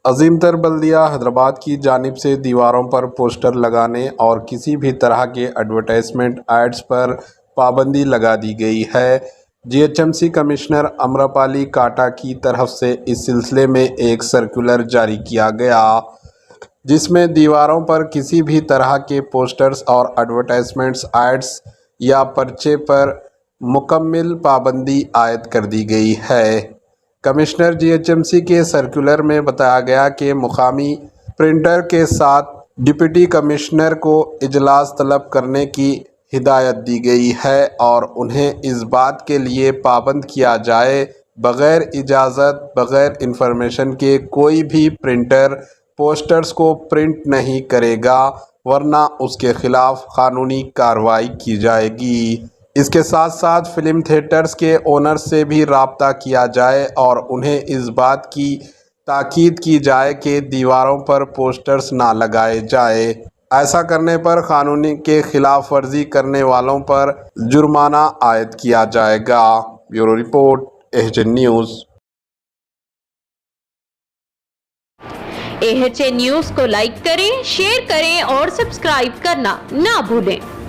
عظیم تر بلدیہ حیدرآباد کی جانب سے دیواروں پر پوسٹر لگانے اور کسی بھی طرح کے ایڈورٹائزمنٹ ایڈز پر پابندی لگا دی گئی ہے۔ G H M C commissioner Amrapali Kata کی طرف سے اس سلسلے میں ایک سرکولر جاری کیا گیا، جس میں دیواروں پر کسی بھی طرح کے پوسٹرز اور ایڈورٹائزمنٹس ایڈز یا پرچے پر مکمل پابندی عائد کر دی گئی ہے۔ Commissioner G H M C کے سرکولر میں بتایا گیا کہ مقامی پرنٹر کے ساتھ ڈپٹی کمشنر کو اجلاس طلب کرنے کی ہدایت دی گئی ہے اور انہیں اس بات کے لیے پابند کیا جائے بغیر اجازت، بغیر انفارمیشن کے کوئی بھی پرنٹر پوسٹرز کو پرنٹ نہیں کرے گا، ورنہ اس کے خلاف قانونی کارروائی کی جائے گی۔ اس کے ساتھ ساتھ فلم تھیٹرز کے اونر سے بھی رابطہ کیا جائے اور انہیں اس بات کی تاکید کی جائے کہ دیواروں پر پوسٹرز نہ لگائے جائے۔ ایسا کرنے پر قانون کے خلاف ورزی کرنے والوں پر جرمانہ عائد کیا جائے گا۔ Bureau report, AHN news. AHN news کو لائک کریں، شیئر کریں اور سبسکرائب کرنا نہ بھولیں۔